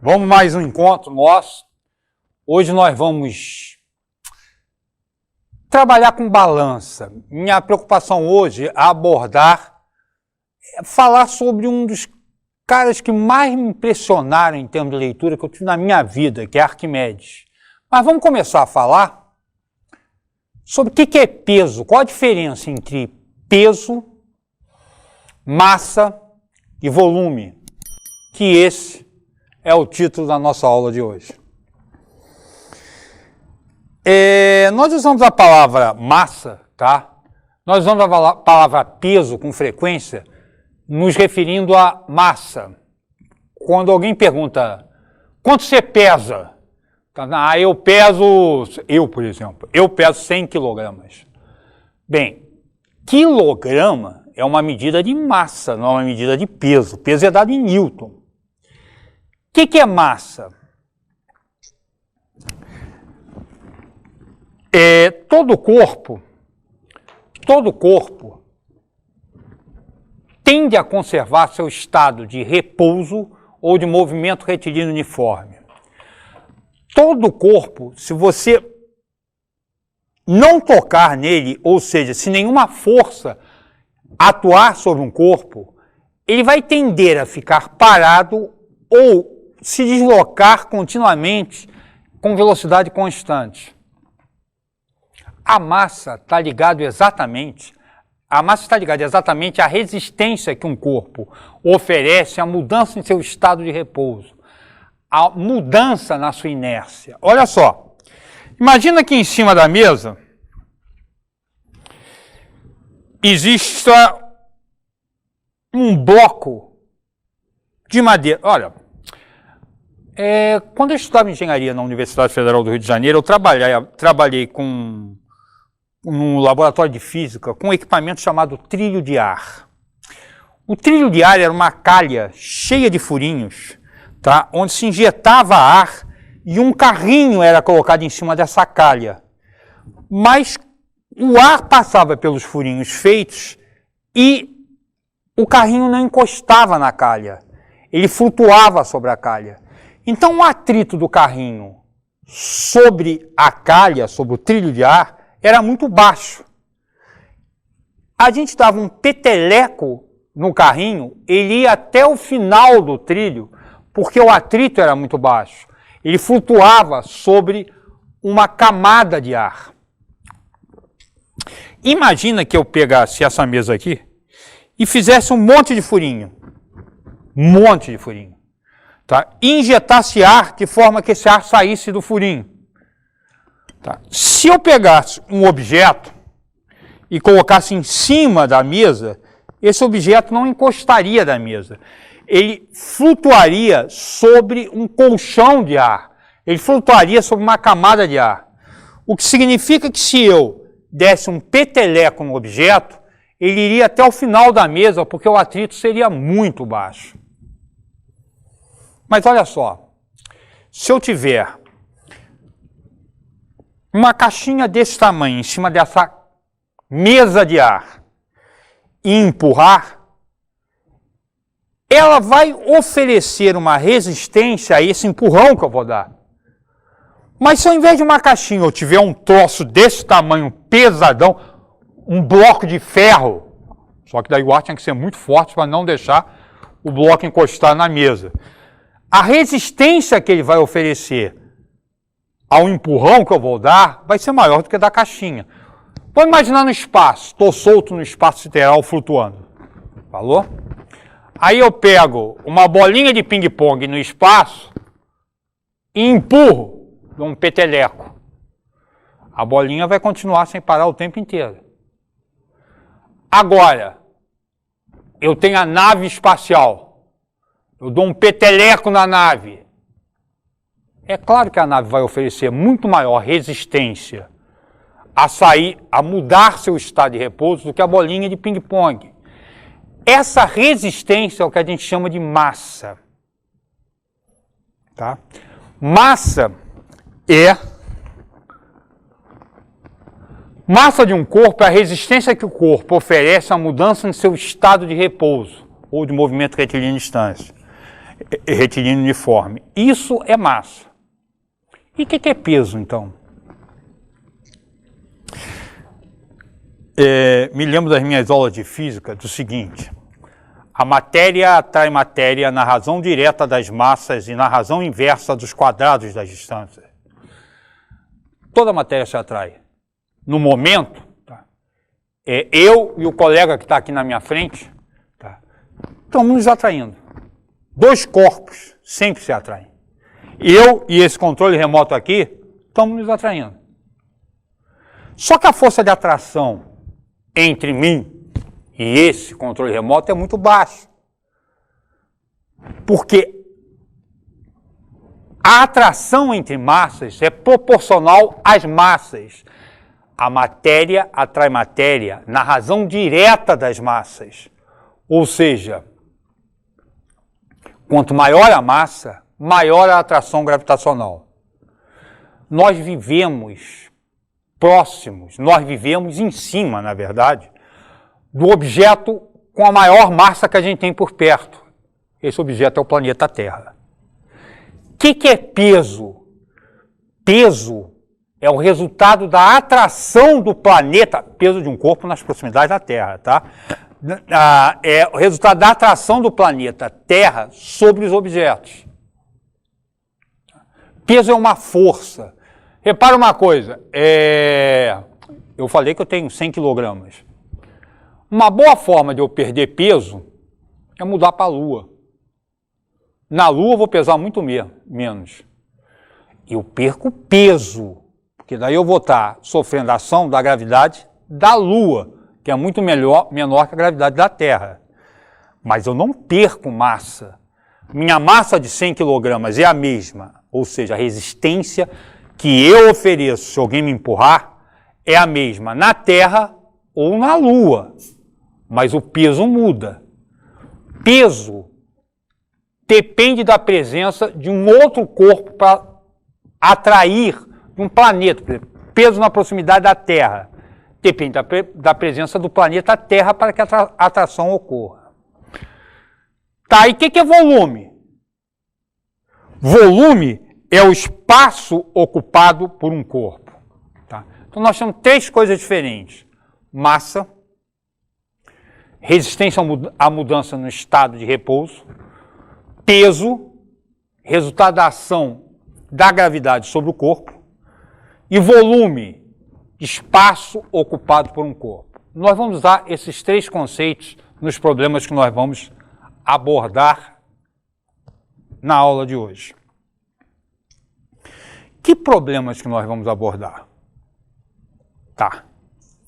Vamos mais um encontro nosso. Hoje nós vamos trabalhar com balança. Minha preocupação hoje é falar sobre um dos caras que mais me impressionaram em termos de leitura que eu tive na minha vida, que é Arquimedes. Mas vamos começar a falar sobre o que é peso, qual a diferença entre peso, massa e volume, que esse é o título da nossa aula de hoje. Nós usamos a palavra massa, tá? Nós usamos a palavra peso com frequência, nos referindo à massa. Quando alguém pergunta, quanto você pesa? Por exemplo, eu peso 100 quilogramas. Bem, quilograma é uma medida de massa, não é uma medida de peso. Peso é dado em Newton. O que é massa? Todo corpo tende a conservar seu estado de repouso ou de movimento retilíneo uniforme. Todo corpo, se você não tocar nele, ou seja, se nenhuma força atuar sobre um corpo, ele vai tender a ficar parado ou se deslocar continuamente com velocidade constante. A massa está ligada exatamente à resistência que um corpo oferece à mudança em seu estado de repouso, à mudança na sua inércia. Olha só, imagina que em cima da mesa exista um bloco de madeira. Olha, quando eu estudava engenharia na Universidade Federal do Rio de Janeiro, eu trabalhei num laboratório de física com um equipamento chamado trilho de ar. O trilho de ar era uma calha cheia de furinhos, tá? Onde se injetava ar e um carrinho era colocado em cima dessa calha. Mas o ar passava pelos furinhos feitos e o carrinho não encostava na calha. Ele flutuava sobre a calha. Então o atrito do carrinho sobre a calha, sobre o trilho de ar, era muito baixo. A gente dava um peteleco no carrinho, ele ia até o final do trilho, porque o atrito era muito baixo. Ele flutuava sobre uma camada de ar. Imagina que eu pegasse essa mesa aqui e fizesse um monte de furinho. Tá? E injetasse ar de forma que esse ar saísse do furinho. Tá? Se eu pegasse um objeto e colocasse em cima da mesa, esse objeto não encostaria da mesa. Ele flutuaria sobre um colchão de ar. Ele flutuaria sobre uma camada de ar. O que significa que se eu desse um peteleco no objeto, ele iria até o final da mesa, porque o atrito seria muito baixo. Mas olha só, se eu tiver uma caixinha desse tamanho em cima dessa mesa de ar e empurrar, ela vai oferecer uma resistência a esse empurrão que eu vou dar. Mas se ao invés de uma caixinha eu tiver um troço desse tamanho, pesadão, um bloco de ferro, só que daí o ar tinha que ser muito forte para não deixar o bloco encostar na mesa. A resistência que ele vai oferecer ao empurrão que eu vou dar vai ser maior do que a da caixinha. Vamos imaginar no espaço, estou solto no espaço sideral flutuando. Falou? Aí eu pego uma bolinha de ping-pong no espaço e empurro num peteleco. A bolinha vai continuar sem parar o tempo inteiro. Agora, eu tenho a nave espacial. Eu dou um peteleco na nave. É claro que a nave vai oferecer muito maior resistência a mudar seu estado de repouso do que a bolinha de ping-pong. Essa resistência é o que a gente chama de massa. Tá? Massa de um corpo é a resistência que o corpo oferece à mudança em seu estado de repouso ou de movimento retilíneo em distância. retilíneo uniforme. Isso é massa. E o que é peso, então? Me lembro das minhas aulas de física do seguinte: a matéria atrai matéria na razão direta das massas e na razão inversa dos quadrados das distâncias. Toda matéria se atrai. No momento, tá, eu e o colega que está aqui na minha frente, tá, estamos nos atraindo. Dois corpos sempre se atraem. Eu e esse controle remoto aqui estamos nos atraindo. Só que a força de atração entre mim e esse controle remoto é muito baixa. Porque a atração entre massas é proporcional às massas. A matéria atrai matéria na razão direta das massas. Ou seja, quanto maior a massa, maior a atração gravitacional. Nós vivemos próximos, nós vivemos em cima, na verdade, do objeto com a maior massa que a gente tem por perto. Esse objeto é o planeta Terra. O que é peso? Peso é o resultado da atração do planeta, peso de um corpo nas proximidades da Terra, tá? É o resultado da atração do planeta Terra sobre os objetos. Peso é uma força. Repara uma coisa, eu falei que eu tenho 100 quilogramas. Uma boa forma de eu perder peso é mudar para a Lua. Na Lua eu vou pesar muito menos. Eu perco peso, porque daí eu vou estar sofrendo a ação da gravidade da Lua, que é muito menor que a gravidade da Terra. Mas eu não perco massa. Minha massa de 100 kg é a mesma, ou seja, a resistência que eu ofereço se alguém me empurrar é a mesma na Terra ou na Lua. Mas o peso muda. Peso depende da presença de um outro corpo para atrair um planeta. Por exemplo, peso na proximidade da Terra. Depende da presença do planeta Terra para que a atração ocorra. Tá, e o que é volume? Volume é o espaço ocupado por um corpo. Tá? Então nós temos três coisas diferentes: massa, resistência à mudança no estado de repouso, peso, resultado da ação da gravidade sobre o corpo, e volume, espaço ocupado por um corpo. Nós vamos usar esses três conceitos nos problemas que nós vamos abordar na aula de hoje. Que problemas que nós vamos abordar? Tá.